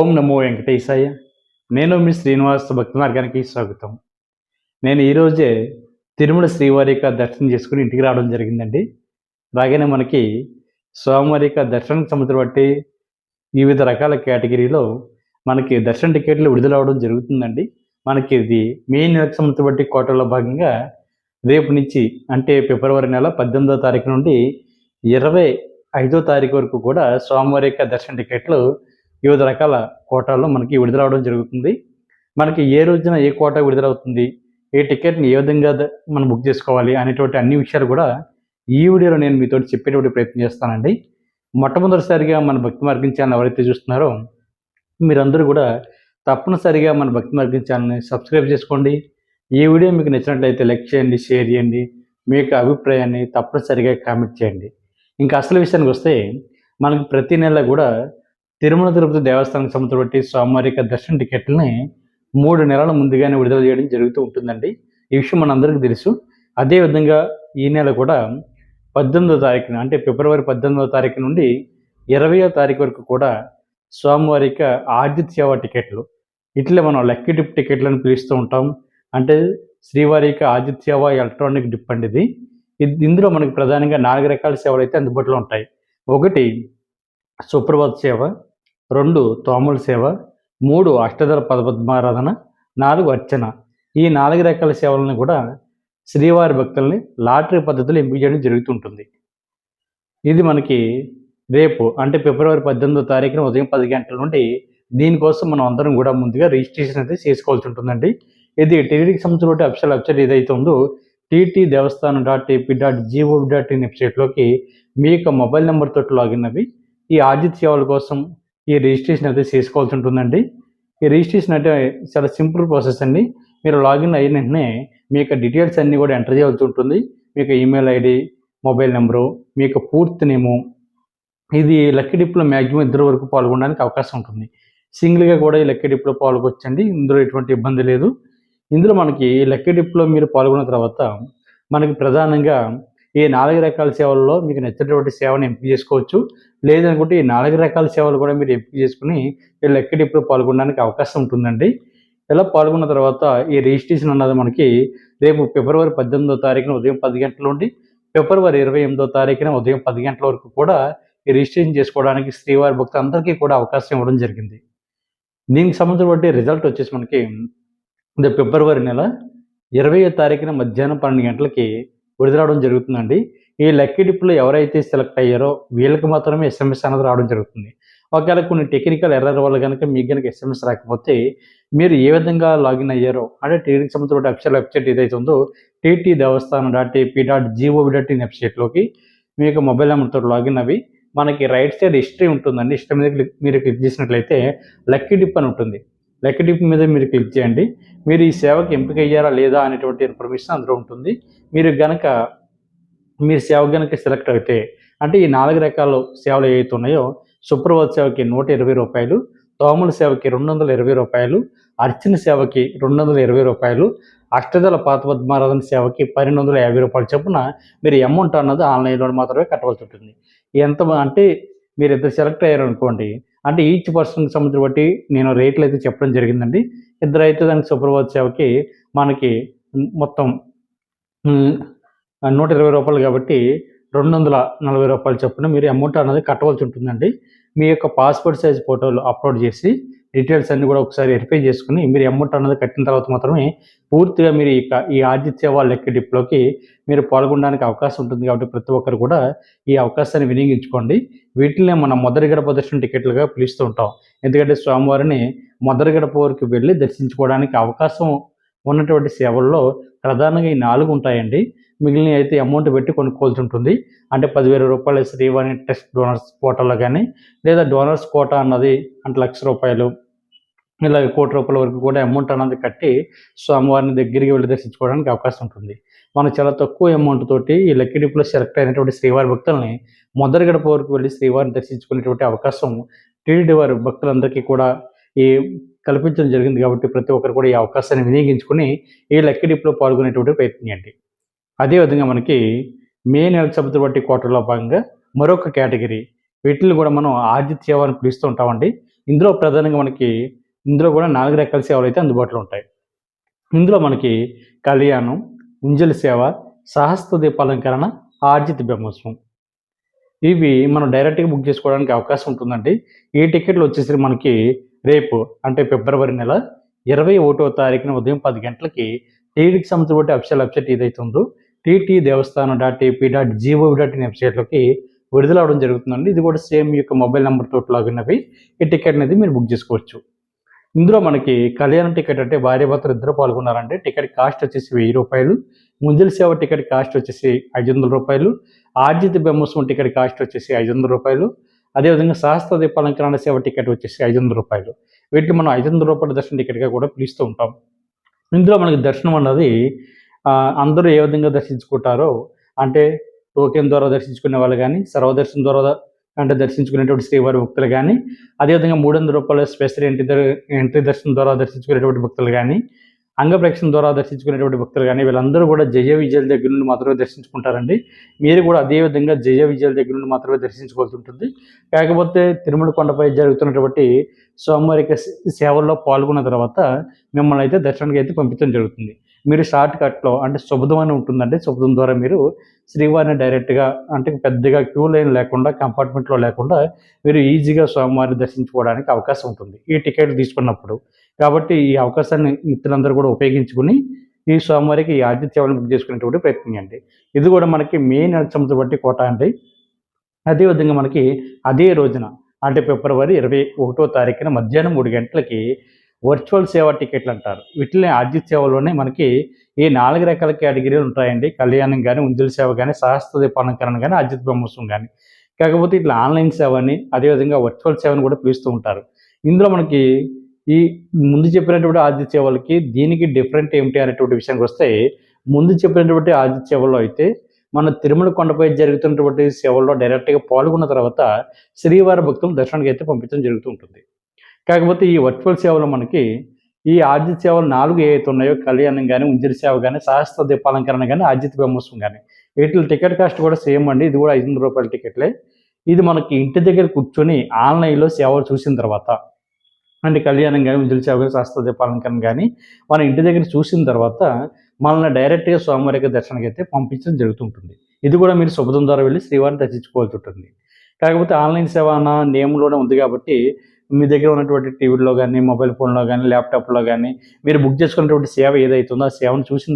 ఓం నమో వెంకటేశాయ. నేను మీ శ్రీనివాస్ భక్తి మార్గానికి స్వాగతం. నేను ఈరోజే తిరుమల శ్రీవారి యొక్క దర్శనం చేసుకుని ఇంటికి రావడం జరిగిందండి. అలాగనే మనకి స్వామివారి యొక్క దర్శనం సంబంధించి బట్టి వివిధ రకాల కేటగిరీలో మనకి దర్శన టికెట్లు విడుదలవ్వడం జరుగుతుందండి. మనకి ఇది మే నెలకు సంబంధించి బట్టి కోటాలో భాగంగా రేపు నుంచి అంటే ఫిబ్రవరి నెల 18వ తారీఖు నుండి 25వ తారీఖు వరకు కూడా స్వామివారి యొక్క దర్శన టికెట్లు వివిధ రకాల కోటాల్లో మనకి విడుదలవ్వడం జరుగుతుంది. మనకి ఏ రోజున ఏ కోటా విడుదలవుతుంది, ఏ టికెట్ని ఏ విధంగా మనం బుక్ చేసుకోవాలి అనేటువంటి అన్ని విషయాలు కూడా ఈ వీడియోలో నేను మీతో చెప్పేటువంటి ప్రయత్నం చేస్తానండి. మొట్టమొదటిసారిగా మన భక్తి మార్గం ఛానల్ ఎవరైతే చూస్తున్నారో మీరందరూ కూడా తప్పనిసరిగా మన భక్తి మార్గం ఛానల్ని సబ్స్క్రైబ్ చేసుకోండి. ఈ వీడియో మీకు నచ్చినట్లయితే లైక్ చేయండి, షేర్ చేయండి. మీ యొక్క అభిప్రాయాన్ని తప్పనిసరిగా కామెంట్ చేయండి. ఇంకా అసలు విషయానికి వస్తే మనకి ప్రతి నెల కూడా తిరుమల తిరుపతి దేవస్థానానికి సంబంధించి స్వామివారి యొక్క దర్శన టికెట్లని 3 నెలల ముందుగానే విడుదల చేయడం జరుగుతూ ఉంటుందండి. ఈ విషయం మనందరికీ తెలుసు. అదేవిధంగా ఈ నెల కూడా 18వ తారీఖున అంటే ఫిబ్రవరి 18వ తారీఖు నుండి 20వ తారీఖు వరకు కూడా స్వామివారి యొక్క ఆర్జిత సేవ టికెట్లు ఇట్లా మనం లక్కీ డిప్ టికెట్లను పిలుస్తూ ఉంటాం. అంటే శ్రీవారి యొక్క ఆర్జిత సేవ ఎలక్ట్రానిక్ డిప్ అండి ఇది. ఇందులో మనకి ప్రధానంగా 4 రకాల సేవలు అయితే అందుబాటులో ఉంటాయి. 1 సుప్రభాత సేవ, 2 తోమల సేవ, 3 అష్టదళ పద్మారాధన, 4 అర్చన. ఈ 4 రకాల సేవలను కూడా శ్రీవారి భక్తుల్ని లాటరీ పద్ధతిలో ఎంపిక చేయడం జరుగుతుంటుంది. ఇది మనకి రేపు అంటే ఫిబ్రవరి 18వ తారీఖున ఉదయం 10 గంటల నుండి దీనికోసం మనం అందరం కూడా ముందుగా రిజిస్ట్రేషన్ అయితే చేసుకోవాల్సి ఉంటుందండి. ఇది టీటీడీకి సంబంధించిన అఫీషియల్ వెబ్సైట్ ఏదైతే ఉందో ttdevaస్థానం.ap.gov.in వెబ్సైట్లోకి మీ యొక్క మొబైల్ నెంబర్ తోటి లాగిన్ అవి ఈ ఆర్జిత సేవల కోసం ఈ రిజిస్ట్రేషన్ అయితే చేసుకోవాల్సి ఉంటుందండి. ఈ రిజిస్ట్రేషన్ అంటే చాలా సింపుల్ ప్రాసెస్ అండి. మీరు లాగిన్ అయిన వెంటనే మీ యొక్క డీటెయిల్స్ అన్నీ కూడా ఎంటర్ చేయాల్సి ఉంటుంది. మీ యొక్క ఈమెయిల్ ఐడి, మొబైల్ నెంబరు, మీ యొక్క పూర్తి నేము. ఇది లక్కీ డిప్లో మ్యాక్సిమం 2 వరకు పాల్గొనడానికి అవకాశం ఉంటుంది. సింగిల్గా కూడా ఈ లక్కీ డిప్లో పాల్గొచ్చండి. ఇందులో ఎటువంటి ఇబ్బంది లేదు. ఇందులో మనకి లక్కీ డిప్లో మీరు పాల్గొన్న తర్వాత మనకి ప్రధానంగా ఈ 4 రకాల సేవల్లో మీకు నచ్చినటువంటి సేవను ఎంపిక చేసుకోవచ్చు. లేదనుకుంటే ఈ 4 రకాల సేవలు కూడా మీరు ఎంపిక చేసుకుని ఈ లక్కీ డిప్లో పాల్గొనడానికి అవకాశం ఉంటుందండి. ఇలా పాల్గొన్న తర్వాత ఈ రిజిస్ట్రేషన్ అన్నది మనకి రేపు ఫిబ్రవరి 18వ తారీఖున ఉదయం 10 గంటల నుండి ఫిబ్రవరి 28వ తారీఖున ఉదయం 10 గంటల వరకు కూడా ఈ రిజిస్ట్రేషన్ చేసుకోవడానికి శ్రీవారి భక్తులందరికీ కూడా అవకాశం ఇవ్వడం జరిగింది. దీనికి సంబంధించిన రిజల్ట్ వచ్చేసి మనకి ఫిబ్రవరి నెల 20వ తారీఖున మధ్యాహ్నం 12 గంటలకి విడుదలవడం జరుగుతుందండి. ఈ లక్కీ డిప్లో ఎవరైతే సెలెక్ట్ అయ్యారో వీళ్ళకి మాత్రమే ఎస్ఎంఎస్ అనేది రావడం జరుగుతుంది. ఒకవేళ కొన్ని టెక్నికల్ ఎర్రర్ వల్ల కనుక మీకు కనుక ఎస్ఎంఎస్ రాకపోతే మీరు ఏ విధంగా లాగిన్ అయ్యారో అంటే టీటీడీకి సంబంధించిన అఫీషియల్ వెబ్సైట్ ఏదైతే ఉందో ttdevaస్థానం.ap.gov.in వెబ్సైట్లోకి మీ యొక్క మొబైల్ నెంబర్తో లాగిన్ అవి మనకి రైట్ సైడ్ హిస్టరీ ఉంటుందండి. హిస్టరీ మీద మీరు క్లిక్ చేసినట్లయితే లక్కీ డిప్ అని ఉంటుంది. లక్కీ డిప్ మీద మీరు క్లిక్ చేయండి. మీరు ఈ సేవకి ఎంపిక అయ్యారా లేదా అనేటువంటి ఇన్ఫర్మేషన్ అందులో ఉంటుంది. మీరు సేవ కనుక సెలెక్ట్ అయితే అంటే ఈ 4 రకాల సేవలు ఏవైతే ఉన్నాయో సుప్రభాత సేవకి ₹120, తోమల సేవకి ₹220, అర్చన సేవకి ₹220, అష్టదళ పద్మారాధన సేవకి ₹1250 చొప్పున మీరు అమౌంట్ అన్నది ఆన్లైన్లో మాత్రమే కట్టవలసి ఉంటుంది. ఎంత అంటే మీరు ఇద్దరు సెలెక్ట్ అయ్యారు అనుకోండి, అంటే ఈచ్ పర్సన్కి సంబంధించి బట్టి నేను రేట్లు అయితే చెప్పడం జరిగిందండి. ఇద్దరు అయితే దానికి సుప్రభాత సేవకి మనకి మొత్తం ₹120 కాబట్టి ₹240 చొప్పున మీరు అమౌంట్ అనేది కట్టవలసి ఉంటుందండి. మీ యొక్క పాస్పోర్ట్ సైజ్ ఫోటోలు అప్లోడ్ చేసి డీటెయిల్స్ అన్నీ కూడా ఒకసారి వెరిఫై చేసుకుని మీరు అమౌంట్ అనేది కట్టిన తర్వాత మాత్రమే పూర్తిగా మీరు ఈ ఆర్జిత సేవ లక్కీ డిప్లోకి మీరు పాల్గొనడానికి అవకాశం ఉంటుంది. కాబట్టి ప్రతి ఒక్కరు కూడా ఈ అవకాశాన్ని వినియోగించుకోండి. వీటినే మనం మొదటి గడప దర్శన టికెట్లుగా పిలుస్తూ ఉంటాం. ఎందుకంటే స్వామివారిని మొదటి గడప వరకు వెళ్ళి దర్శించుకోవడానికి అవకాశం ఉన్నటువంటి సేవల్లో ప్రధానంగా ఈ 4 ఉంటాయండి. మిగిలిన అయితే అమౌంట్ పెట్టి కొనుక్కోవాల్సి ఉంటుంది. అంటే ₹10,000 శ్రీవాణి ట్రస్ట్ డోనర్స్ కోటాలో కానీ లేదా డోనర్స్ కోటా అన్నది అంటే ₹1,00,000 ఇలా ₹1,00,00,000 వరకు కూడా అమౌంట్ అన్నది కట్టి స్వామివారిని దగ్గరికి వెళ్ళి దర్శించుకోవడానికి అవకాశం ఉంటుంది. మనం చాలా తక్కువ అమౌంట్ తోటి ఈ లక్కీ డిప్లో సెలెక్ట్ అయినటువంటి శ్రీవారి భక్తుల్ని మొదటి గడప వరకు వెళ్ళి శ్రీవారిని దర్శించుకునేటువంటి అవకాశం టీటీడీ వారి భక్తులందరికీ కూడా ఈ కల్పించడం జరిగింది. కాబట్టి ప్రతి ఒక్కరు కూడా ఈ అవకాశాన్ని వినియోగించుకుని ఈ లక్కీ డిప్లో పాల్గొనేటువంటి ప్రయత్నం చేయండి. అదేవిధంగా మనకి మే నెలకు సంబంధించిన బట్టి కోటాలో భాగంగా మరొక కేటగిరీ వీటిని కూడా మనం ఆర్జిత సేవ అని పిలుస్తూ ఉంటామండి. ఇందులో ప్రధానంగా ఇందులో కూడా 4 రకాల సేవలైతే అందుబాటులో ఉంటాయి. ఇందులో మనకి కళ్యాణం, ఉంజలి సేవ, సహస్ర దీపాలంకరణ, ఆర్జిత బ్రహ్మోత్సవం. ఇవి మనం డైరెక్ట్‌గా బుక్ చేసుకోవడానికి అవకాశం ఉంటుందండి. ఈ టికెట్లు వచ్చేసి మనకి రేపు అంటే ఫిబ్రవరి నెల 21వ తారీఖున ఉదయం 10 గంటలకి టీటీడీకి సంబంధించిన అఫీషియల్ వెబ్‌సైట్ ఏదైతే ఉందో టీటీ దేవస్థానం .ఏపీ.జీఓవీ.ఇన్ వెబ్‌సైట్‌లోకి విడుదల అవ్వడం జరుగుతుందండి. ఇది కూడా సేమ్ మీ యొక్క మొబైల్ నంబర్‌తోటి లాగిన్ అవ్వి ఈ టికెట్ అనేది మీరు బుక్ చేసుకోవచ్చు. ఇందులో మనకి కళ్యాణం టికెట్ అంటే భార్యాభర్తలు ఇద్దరు పాల్గొన్నారంటే టికెట్ కాస్ట్ వచ్చేసి ₹1000. ముంజల సేవ టికెట్ కాస్ట్ వచ్చేసి ₹500. ఆర్జిత బ్రహ్మోత్సవం టికెట్ కాస్ట్ వచ్చేసి ₹500. అదేవిధంగా సహస్ర దీపాలంకరణ సేవ టికెట్ వచ్చేసి ₹500. వీటిని మనం ₹500 దర్శన టికెట్‌గా కూడా పిలుస్తూ ఉంటాం. ఇందులో మనకి దర్శనం అన్నది అందరూ ఏ విధంగా దర్శించుకుంటారో అంటే టోకెన్ ద్వారా దర్శించుకునే వాళ్ళు కానీ, సర్వదర్శనం ద్వారా అంటే దర్శించుకునేటువంటి శ్రీవారి భక్తులు కానీ, అదేవిధంగా ₹300 స్పెషల్ ఎంట్రీ దర్శనం ద్వారా దర్శించుకునేటువంటి భక్తులు కానీ, అంగప్రదక్షిణ ద్వారా దర్శించుకునేటువంటి భక్తులు కానీ వీళ్ళందరూ కూడా జయ విజయాల దగ్గర నుండి మాత్రమే దర్శించుకుంటారండి. మీరు కూడా అదే విధంగా జయ విజయాల దగ్గర నుండి మాత్రమే దర్శించుకోవాల్సి ఉంటుంది. కాకపోతే తిరుమల కొండపై జరుగుతున్నటువంటి స్వామివారి సేవల్లో పాల్గొన్న తర్వాత మిమ్మల్ని అయితే దర్శనానికి అయితే పంపించడం జరుగుతుంది. మీరు షార్ట్ కట్‌లో అంటే శుభదం అని ఉంటుందండి. శుభదం ద్వారా మీరు శ్రీవారిని డైరెక్ట్‌గా అంటే పెద్దగా క్యూ లైన్ లేకుండా, కంపార్ట్మెంట్‌లో లేకుండా మీరు ఈజీగా స్వామివారిని దర్శించుకోవడానికి అవకాశం ఉంటుంది ఈ టికెట్ తీసుకున్నప్పుడు. కాబట్టి ఈ అవకాశాన్ని మిత్రులందరూ కూడా ఉపయోగించుకొని ఈ స్వామివారికి ఈ ఆర్జిత సేవలను బుక్ చేసుకునేటువంటి ప్రయత్నం చేయండి. ఇది కూడా మనకి మే నెల సంవత్సరం బట్టి కోట అండి. అదేవిధంగా మనకి అదే రోజున అంటే ఫిబ్రవరి 21వ తారీఖున మధ్యాహ్నం 3 గంటలకి వర్చువల్ సేవా టికెట్లు అంటారు. వీటిని ఆర్జిత సేవలోనే మనకి ఈ 4 రకాల కేటగిరీలు ఉంటాయండి. కళ్యాణం కానీ, ఉంజలి సేవ కానీ, సహస్ర దీపాలంకరణ కానీ, ఆర్జిత బ్రహ్మోత్సవం కానీ. కాకపోతే ఇట్లా ఆన్లైన్ సేవని అదేవిధంగా వర్చువల్ సేవని కూడా పిలుస్తూ ఉంటారు. ఇందులో మనకి ఈ ముందు చెప్పినటువంటి ఆర్జిత సేవలకి దీనికి డిఫరెంట్ ఏమిటి అనేటువంటి విషయానికి వస్తే, ముందు చెప్పినటువంటి ఆర్జిత సేవల్లో అయితే మన తిరుమల కొండపై జరుగుతున్నటువంటి సేవల్లో డైరెక్ట్‌గా పాల్గొన్న తర్వాత శ్రీవారి భక్తులను దర్శనానికి అయితే పంపించడం జరుగుతూ ఉంటుంది. కాకపోతే ఈ వర్చువల్ సేవలో మనకి ఈ ఆర్జిత సేవలు 4 ఏవైతే ఉన్నాయో కళ్యాణం గాని, ఉంజలి సేవ గాని, సహస్ర దీపాలంకరణ గాని, ఆర్జిత బ్రహ్మోత్సవం గాని వీటిల టికెట్ కాస్ట్ కూడా సేమ్ అండి. ఇది కూడా ₹500 టికెట్లే. ఇది మనకి ఇంటి దగ్గర కూర్చొని ఆన్‌లైన్‌లో సేవలు చూసిన తర్వాత అంటే కళ్యాణం గాని, ఉంజలి సేవ గాని, సహస్ర దీపాలంకరణ గాని మన ఇంటి దగ్గర చూసిన తర్వాత మనల్ని డైరెక్ట్‌గా స్వామివారి యొక్క దర్శనానికి అయితే పంపించడం జరుగుతుంటుంది. ఇది కూడా మీరు శుభదం ద్వారా వెళ్లి శ్రీవారిని దర్శించుకోవాల్సి ఉంటుంది. కాకపోతే ఆన్‌లైన్ సేవ అన్న నేమ్‌లోనే ఉంది కాబట్టి మీ దగ్గర ఉన్నటువంటి టీవీలో గానీ, మొబైల్ ఫోన్‌లో గానీ, ల్యాప్‌టాప్‌లో గానీ మీరు బుక్ చేసుకున్నటువంటి సేవ ఏదైతే ఉందో ఆ సేవను చూసిన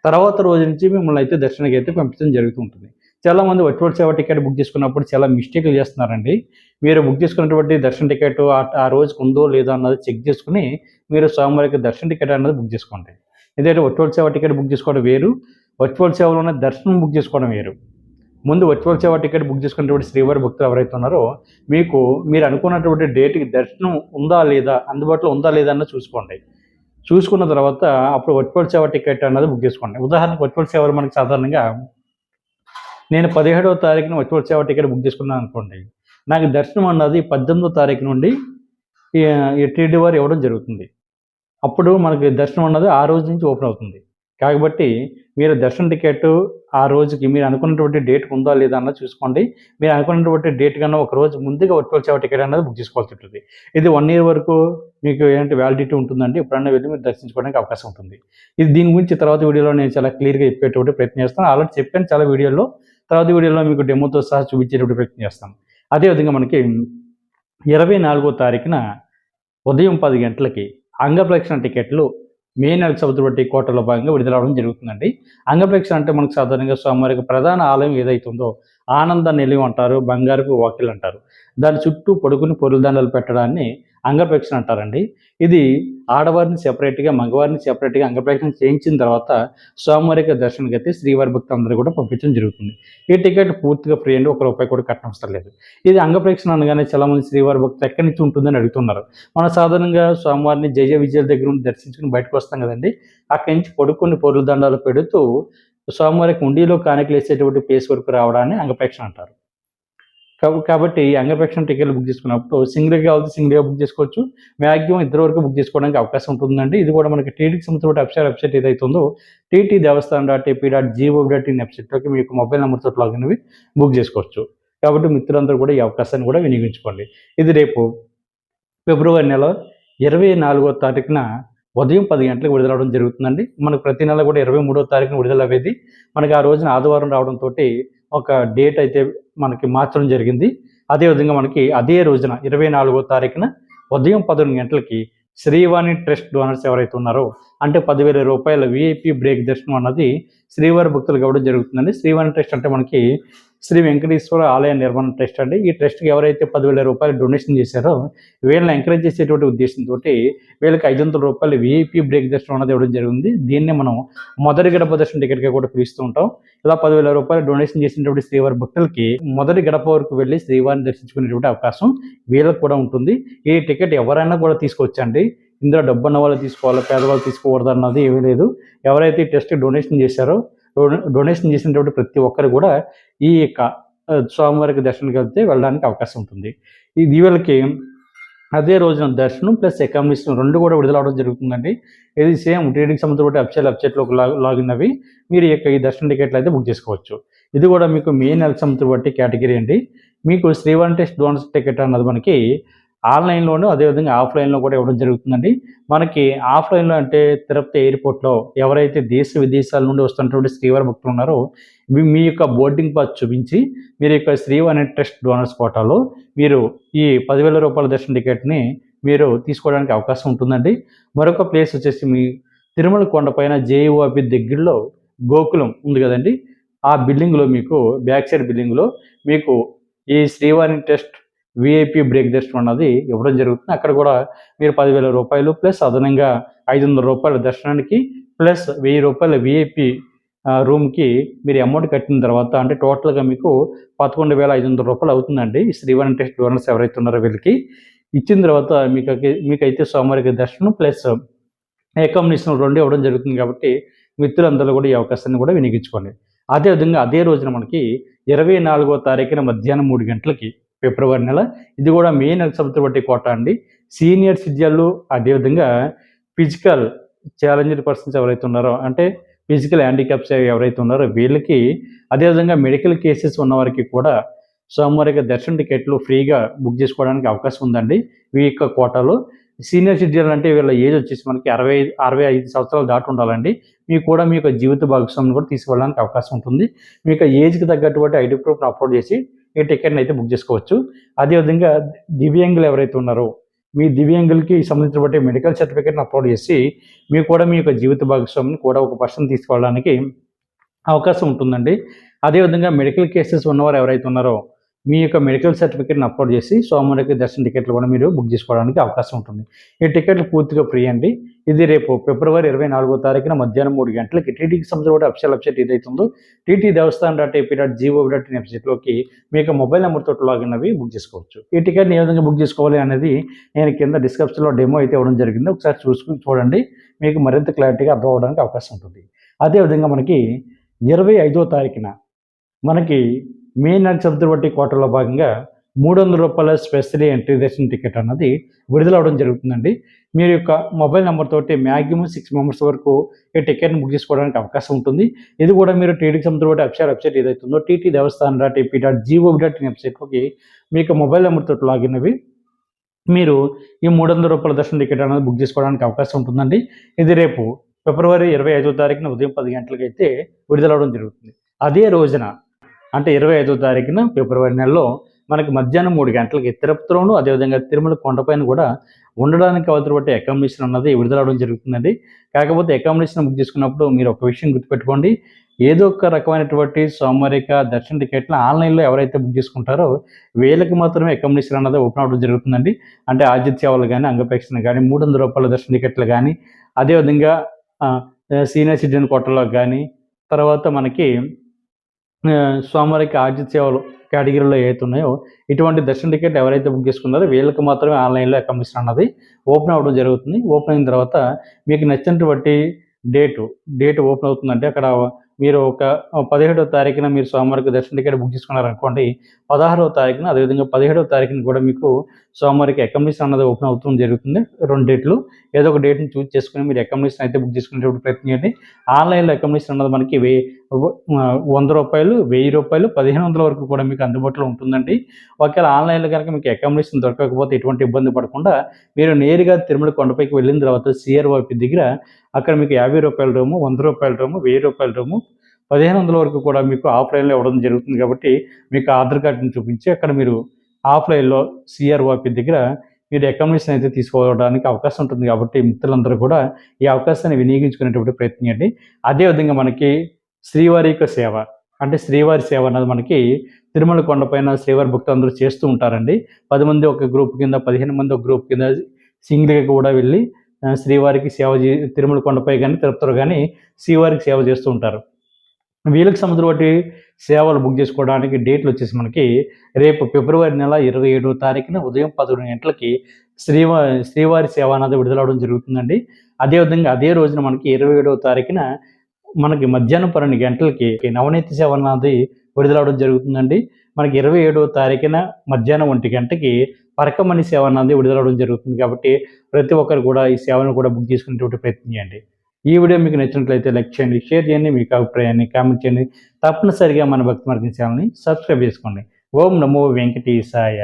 తర్వాత రోజు నుంచి మిమ్మల్ని అయితే దర్శనానికి అయితే పంపించడం జరుగుతూ ఉంటుంది. చాలామంది వర్చువల్ సేవ టికెట్ బుక్ చేసుకున్నప్పుడు చాలా మిస్టేక్‌లు చేస్తున్నారండి. మీరు బుక్ చేసుకున్నటువంటి దర్శన టికెట్ ఆ రోజుకి ఉందో లేదో అన్నది చెక్ చేసుకొని మీరు స్వామివారికి దర్శన టికెట్ అన్నది బుక్ చేసుకోండి. ఎందుకంటే వర్చువల్ సేవ టికెట్ బుక్ చేసుకోవడం వేరు, వర్చువల్ సేవలోనే దర్శనం బుక్ చేసుకోవడం వేరు. ముందు వర్చువల్ సేవ టికెట్ బుక్ చేసుకున్నటువంటి శ్రీవారి భక్తులు ఎవరైతే ఉన్నారో మీరు అనుకున్నటువంటి డేట్‌కి దర్శనం ఉందా లేదా, అందుబాటులో ఉందా లేదా అన్నది చూసుకోండి. చూసుకున్న తర్వాత అప్పుడు వర్చువల్ సేవ టికెట్ అన్నది బుక్ చేసుకోండి. ఉదాహరణకు వర్చువల్ సేవలు మనకి సాధారణంగా నేను 17వ తారీఖున వర్చువల్ సేవ టికెట్ బుక్ చేసుకున్నాను అనుకోండి. నాకు దర్శనం అన్నది 18వ తారీఖు నుండి ఈ టీటీడీ వారు ఇవ్వడం జరుగుతుంది. అప్పుడు మనకి దర్శనం అన్నది ఆ రోజు నుంచి ఓపెన్ అవుతుంది. కాబట్టి మీరు దర్శన టికెట్ ఆ రోజుకి మీరు అనుకున్నటువంటి డేట్‌కి ఉందా లేదా అన్నది చూసుకోండి. మీరు అనుకున్నటువంటి డేట్ కన్నా ఒక రోజు ముందుగా వర్చువల్ సేవ టికెట్ అనేది బుక్ చేసుకోవాల్సి ఉంటుంది. ఇది 1 ఇయర్ వరకు మీకు వ్యాలిడిటీ ఉంటుందండి. ఎప్పుడన్నా వెళ్లి మీరు దర్శించుకోవడానికి అవకాశం ఉంటుంది. దీని గురించి తర్వాత వీడియోలో నేను చాలా క్లియర్‌గా చెప్పేటువంటి ప్రయత్నం చేస్తాను. ఆల్రెడీ చెప్పాను చాలా వీడియోల్లో. తర్వాత వీడియోలో మీకు డెమోతో సహా చూపించేటువంటి ప్రయత్నం చేస్తాను. అదేవిధంగా మనకి 24వ తారీఖున ఉదయం 10 గంటలకి అంగప్రదక్షిణ టికెట్లు మే నెల చదువుతున్నటువంటి కోటలో భాగంగా విడుదలవ్వడం జరుగుతుందండి. అంగప్రదక్షిణ అంటే మనకు సాధారణంగా స్వామివారికి ప్రధాన ఆలయం ఏదైతే ఉందో ఆనంద నిలయం అంటారు, బంగారపు వాకిలు అంటారు. దాని చుట్టూ పొడుగుని పొర్లుదండలు పెట్టడాన్ని అంగప్రదక్షిణ అంటారండి. ఇది ఆడవారిని సెపరేట్‌గా, మగవారిని సెపరేట్‌గా అంగప్రదక్షిణ చేయించిన తర్వాత స్వామివారి యొక్క దర్శనానికైతే శ్రీవారి భక్తులందరూ కూడా పంపించడం జరుగుతుంది. ఈ టికెట్ పూర్తిగా ఫ్రీ అండి. రూపాయి కూడా కట్టనవసరం లేదు. ఇది అంగప్రదక్షిణ అనగానే చాలామంది శ్రీవారి భక్తులు ఎక్కడి నుంచి ఉంటుందని అడుగుతున్నారు. మనం సాధారణంగా స్వామివారిని జయ విజయాల దగ్గర నుండి దర్శించుకుని బయటకు వస్తాం కదండీ! అక్కడి నుంచి పొడుక్కొని పొర్లు దండాలు పెడుతూ స్వామివారికి హుండీలో కానుకలేసేటువంటి ప్లేస్ వరకు రావడాన్ని అంగప్రదక్షిణ అంటారు. కాబట్టి అంగప్రదక్షిణ టికెట్లు బుక్ చేసుకున్నప్పుడు సింగిల్‌గా కావాలంటే సింగిల్‌గా బుక్ చేసుకోవచ్చు. మాక్సిమం ఇద్దరు వరకు బుక్ చేసుకోవడానికి అవకాశం ఉంటుందండి. ఇది కూడా మనకి టీటీడీకి సంబంధించిన అఫీషియల్ వెబ్‌సైట్ ఏదైతే ఉందో టీటీ దేవస్థానం .ఏపీ.జీఓవీ.ఇన్ వెబ్‌సైట్‌లోకి మీ యొక్క మొబైల్ నంబర్‌తోటి లాగిన్ అయ్యి బుక్ చేసుకోవచ్చు. కాబట్టి మిత్రులందరూ కూడా ఈ అవకాశాన్ని కూడా వినియోగించుకోండి. ఇది రేపు ఫిబ్రవరి నెల 24వ తారీఖున ఉదయం 10 గంటలకు విడుదలవ్వడం జరుగుతుందండి. మనకు ప్రతి నెల కూడా 23వ తారీఖున విడుదలయ్యేది. మనకి ఆ రోజున ఆదివారం రావడంతోటి ఒక డేట్ అయితే మనకి మార్చడం జరిగింది. అదేవిధంగా మనకి అదే రోజున 24వ తారీఖున ఉదయం 11 గంటలకి శ్రీవాణి ట్రస్ట్ డోనర్స్ ఎవరైతే ఉన్నారో అంటే 10,000 రూపాయల విఐపి బ్రేక్ దర్శనం అన్నది శ్రీవారి భక్తులకు ఇవ్వడం జరుగుతుందండి. శ్రీవాణి ట్రస్ట్ అంటే మనకి శ్రీ వెంకటేశ్వర ఆలయ నిర్మాణ ట్రస్ట్ అండి. ఈ ట్రస్ట్కి ఎవరైతే 10,000 రూపాయలు డొనేషన్ చేశారో వీళ్ళని ఎంకరేజ్ చేసేటువంటి ఉద్దేశంతో వీళ్ళకి 500 రూపాయలు విఐపి బ్రేక్ దర్శనం అనేది ఇవ్వడం జరిగింది. దీన్ని మనం మొదటి గడప దర్శనం టికెట్గా కూడా పిలుస్తూ ఉంటాం. ఇలా 10,000 రూపాయలు డొనేషన్ చేసినటువంటి శ్రీవారి భక్తులకి మొదటి గడప వరకు వెళ్ళి శ్రీవారిని దర్శించుకునేటువంటి అవకాశం వీళ్ళకి కూడా ఉంటుంది. ఈ టికెట్ ఎవరైనా కూడా తీసుకోవచ్చండి. ఇందులో డబ్బు ఉన్న వాళ్ళు తీసుకోవాలి, పేదవాళ్ళు తీసుకోకూడదు అన్నది ఏమీ లేదు. ఎవరైతే ఈ టెస్ట్ డొనేషన్ చేశారో డొనేషన్ చేసినటువంటి ప్రతి ఒక్కరు కూడా ఈ యొక్క స్వామివారికి దర్శనానికి వెళ్తే వెళ్ళడానికి అవకాశం ఉంటుంది. ఇది వీళ్ళకి అదే రోజున దర్శనం ప్లస్ అకామిడేషన్ 2 కూడా విడుదలవడం జరుగుతుందండి. ఇది సేమ్ టీటీడీకి సంబంధించిన వెబ్సైట్లోకి లాగిన్ అవి మీరు ఈ దర్శన టికెట్లు అయితే బుక్ చేసుకోవచ్చు. ఇది కూడా మీకు మే నెలకు సంబంధించిన బట్టి కేటగిరీ అండి. మీకు శ్రీవాణి టెస్ట్ డోనర్స్ టికెట్ అన్నది మనకి ఆన్లైన్లోను అదేవిధంగా ఆఫ్లైన్లో కూడా ఇవ్వడం జరుగుతుందండి. మనకి ఆఫ్లైన్లో అంటే తిరుపతి ఎయిర్పోర్ట్లో ఎవరైతే దేశ విదేశాల నుండి వస్తున్నటువంటి శ్రీవారి భక్తులు ఉన్నారో మీ యొక్క బోర్డింగ్ పాస్ చూపించి మీరు యొక్క శ్రీవాణి ట్రస్ట్ డోనర్స్ కోటాలో మీరు ఈ 10,000 రూపాయల దర్శన టికెట్ని మీరు తీసుకోవడానికి అవకాశం ఉంటుందండి. మరొక ప్లేస్ వచ్చేసి మీ తిరుమల కొండపైన జేఈఓపి దగ్గరలో గోకులం ఉంది కదండి. ఆ బిల్డింగ్లో మీకు బ్యాక్ సైడ్ బిల్డింగ్లో మీకు ఈ శ్రీవాణి ట్రస్ట్ విఐపి బ్రేక్ దర్శనం అన్నది ఇవ్వడం జరుగుతుంది. అక్కడ కూడా మీరు 10,000 రూపాయలు ప్లస్ అదనంగా 500 రూపాయల దర్శనానికి ప్లస్ 1000 రూపాయల విఐపి రూమ్కి మీరు అమౌంట్ కట్టిన తర్వాత అంటే టోటల్గా మీకు 11,500 రూపాయలు అవుతుందండి. ఈ శ్రీవాణి టెస్ట్ డోనర్స్ ఎవరైతే ఉన్నారో వీళ్ళకి ఇచ్చిన తర్వాత మీకైతే సోమవారికి దర్శనం ప్లస్ అకామిడేషన్ 2 ఇవ్వడం జరుగుతుంది. కాబట్టి మిత్రులందరూ కూడా ఈ అవకాశాన్ని కూడా వినియోగించుకోండి. అదేవిధంగా అదే రోజున మనకి 24వ తారీఖున మధ్యాహ్నం 3 గంటలకి ఫిబ్రవరి నెల ఇది కూడా మే నెలకు సంబంధించిన బట్టి కోట అండి. సీనియర్ సిటిజన్లు అదేవిధంగా ఫిజికల్ ఛాలెంజ్డ్ పర్సన్స్ ఎవరైతే ఉన్నారో అంటే ఫిజికల్ హ్యాండిక్యాప్స్ ఎవరైతే ఉన్నారో వీళ్ళకి అదేవిధంగా మెడికల్ కేసెస్ ఉన్నవారికి కూడా సోమవారికి దర్శన టికెట్లు ఫ్రీగా బుక్ చేసుకోవడానికి అవకాశం ఉందండి. ఈ యొక్క కోటాలో సీనియర్ సిటిజన్ అంటే వీళ్ళ ఏజ్ వచ్చేసి మనకి 65 సంవత్సరాలు దాటి ఉండాలండి. మీకు కూడా మీ యొక్క జీవిత భాగస్వామిని కూడా తీసుకెళ్ళడానికి అవకాశం ఉంటుంది. మీ యొక్క ఏజ్కి తగ్గటువంటి ఐడి ప్రూఫ్ని అప్లోడ్ చేసి ఈ టికెట్ని అయితే బుక్ చేసుకోవచ్చు. అదేవిధంగా దివ్యాంగులు ఎవరైతే ఉన్నారో మీ దివ్యాంగులకి సంబంధించిన బట్టి మెడికల్ సర్టిఫికేట్ని అప్లోడ్ చేసి మీకు కూడా మీ యొక్క జీవిత భాగస్వామిని కూడా ఒక పర్సన్ తీసుకెళ్ళడానికి అవకాశం ఉంటుందండి. అదేవిధంగా మెడికల్ కేసెస్ ఉన్నవారు ఎవరైతే ఉన్నారో మీ యొక్క మెడికల్ సర్టిఫికేట్ని అప్లోడ్ చేసి సోమవారికి దర్శన టికెట్లు కూడా మీరు బుక్ చేసుకోవడానికి అవకాశం ఉంటుంది. ఈ టికెట్లు పూర్తిగా ఫ్రీ అండి. ఇది రేపు ఫిబ్రవరి 24వ తారీఖున మధ్యాహ్నం 3 గంటలకి టీటీడీకి సంబంధించిన అఫీషియల్ వెబ్సైట్ ఏదైతుందో ttdevaస్థానం.ap.gov.in వెబ్సైట్లోకి మీకు మొబైల్ నెంబర్తో లాగిన్ అవి బుక్ చేసుకోవచ్చు. ఈ టికెట్ని ఏ విధంగా బుక్ చేసుకోవాలి అనేది నేను కింద డిస్క్రిప్షన్లో డెమో అయితే ఇవ్వడం జరిగింది. ఒకసారి చూడండి, మీకు మరింత క్లారిటీగా అర్థం అవ్వడానికి అవకాశం ఉంటుంది. అదేవిధంగా మనకి 25వ తారీఖున మనకి మే నెలకు సంబంధించిన బట్టి కోటలో భాగంగా 300 రూపాయల స్పెషల్ ఎంట్రీ దర్శన టికెట్ అన్నది విడుదలవడం జరుగుతుందండి. మీరు యొక్క మొబైల్ నెంబర్ తోటి మ్యాక్సిమం 6 మెంబర్స్ వరకు ఈ టికెట్ని బుక్ చేసుకోవడానికి అవకాశం ఉంటుంది. ఇది కూడా మీరు టీటీడీకి సంబంధించిన అఫీషియల్ వెబ్సైట్ ఏదైతుందో ttdevaస్థానం.ap.gov.in వెబ్సైట్లోకి మీకు మొబైల్ నెంబర్ తోటి లాగిన్ అవి మీరు ఈ 300 రూపాయల దర్శన టికెట్ అనేది బుక్ చేసుకోవడానికి అవకాశం ఉంటుందండి. ఇది రేపు ఫిబ్రవరి 25వ తారీఖున ఉదయం 10 గంటలకి అయితే విడుదలవడం జరుగుతుంది. అదే రోజున అంటే 25వ తారీఖున ఫిబ్రవరి నెలలో మనకి మధ్యాహ్నం 3 గంటలకి తిరుపతిలోను అదేవిధంగా తిరుమల కొండపైన కూడా ఉండడానికి అవసరపడే అకామిడేషన్ అన్నది విడుదలవడం జరుగుతుందండి. కాకపోతే అకామిడేషన్ బుక్ చేసుకున్నప్పుడు మీరు ఒక విషయం గుర్తుపెట్టుకోండి, ఏదో ఒక రకమైనటువంటి సోమవారిక దర్శన టికెట్లను ఆన్లైన్లో ఎవరైతే బుక్ చేసుకుంటారో వీళ్ళకి మాత్రమే అకామిడేషన్ అన్నది ఓపెన్ అవ్వడం జరుగుతుందండి. అంటే ఆతిథ్య సేవలు కానీ అంగప్రదక్షిణ కానీ 300 రూపాయల దర్శన టికెట్లు కానీ అదేవిధంగా సీనియర్ సిటిజన్ కోటలో కానీ తర్వాత మనకి సోమవారికి ఆతిథ్య సేవలు కేటగిరీలో ఏవైతే ఉన్నాయో ఇటువంటి దర్శన టికెట్ ఎవరైతే బుక్ చేసుకున్నారో వీళ్ళకి మాత్రమే ఆన్లైన్లో అకామిడేషన్ అన్నది ఓపెన్ అవ్వడం జరుగుతుంది. ఓపెన్ అయిన తర్వాత మీకు నచ్చినటువంటి డేట్ ఓపెన్ అవుతుందంటే అక్కడ మీరు ఒక 17వ తారీఖున మీరు సోమవారికి దర్శన టికెట్ బుక్ చేసుకున్నారనుకోండి, 16వ తారీఖున అదేవిధంగా 17వ తారీఖున కూడా మీకు సోమవారికి అకామిడేషన్ అన్నది ఓపెన్ అవుతుంది జరుగుతుంది. 2 డేట్లు ఏదో ఒక డేట్ని చూస్ చేసుకుని మీరు అకామిడేషన్ అయితే బుక్ చేసుకునేటప్పుడు ప్రయత్నం చేయండి. ఆన్లైన్లో అకామిడేషన్ అన్నది మనకి రూ. 100, రూ. 1000, 1500 వరకు కూడా మీకు అందుబాటులో ఉంటుందండి. ఒకవేళ ఆన్‌లైన్‌లో గనక మీకు అకామిడేషన్ దొరకకపోతే ఎటువంటి ఇబ్బంది పడకుండా మీరు నేరుగా తిరుమల కొండపైకి వెళ్ళిన తర్వాత సీఆర్ఓపి దగ్గర అక్కడ మీకు రూ. 50 రూము, రూ. 100 రూము, రూ. 1000 రూము, 1500 వరకు కూడా మీకు ఆఫ్‌లైన్‌లో ఇవ్వడం జరుగుతుంది కాబట్టి మీకు ఆధార్ కార్డ్‌ని చూపించి అక్కడ మీరు ఆఫ్‌లైన్‌లో సీఆర్ఓపి దగ్గర మీరు అకామిడేషన్ అయితే తీసుకోవడానికి అవకాశం ఉంటుంది కాబట్టి మిత్రులందరూ కూడా ఈ అవకాశాన్ని వినియోగించుకునేటువంటి ప్రయత్నం చేయండి. అదేవిధంగా మనకి శ్రీవారి యొక్క సేవ అంటే శ్రీవారి సేవ అన్నది మనకి తిరుమల కొండపైన శ్రీవారి భక్తులందరూ చేస్తూ ఉంటారండి. 10 మంది ఒక గ్రూప్ కింద, 15 మంది ఒక గ్రూప్ కింద సింగిల్‌గా కూడా వెళ్ళి శ్రీవారికి సేవ తిరుమల కొండపై కానీ, తిరుపతిలో కానీ శ్రీవారికి సేవ చేస్తూ ఉంటారు. వీళ్ళకి సంబంధించిన సేవలు బుక్ చేసుకోవడానికి డేట్లు వచ్చేసి మనకి రేపు ఫిబ్రవరి నెల 27వ తారీఖున ఉదయం 11 గంటలకి శ్రీవారి సేవ అన్నది విడుదలవ్వడం జరుగుతుందండి. అదేవిధంగా అదే రోజున మనకి 27వ తారీఖున మనకి మధ్యాహ్నం 12 గంటలకి నవనీత సేవ అన్నది విడుదలవ్వడం జరుగుతుందండి. మనకి 27వ తారీఖున మధ్యాహ్నం 1 గంటకి పరకమణి సేవ అన్నది విడుదలవ్వడం జరుగుతుంది కాబట్టి ప్రతి ఒక్కరు కూడా ఈ సేవను కూడా బుక్ చేసుకునేటువంటి ప్రయత్నం చేయండి. ఈ వీడియో మీకు నచ్చినట్లయితే లైక్ చేయండి, షేర్ చేయండి, మీకు అభిప్రాయాన్ని కామెంట్ చేయండి. తప్పనిసరిగా మన భక్తి మార్గం ఛానల్ని సబ్స్క్రైబ్ చేసుకోండి. ఓం నమో వెంకటేశాయ.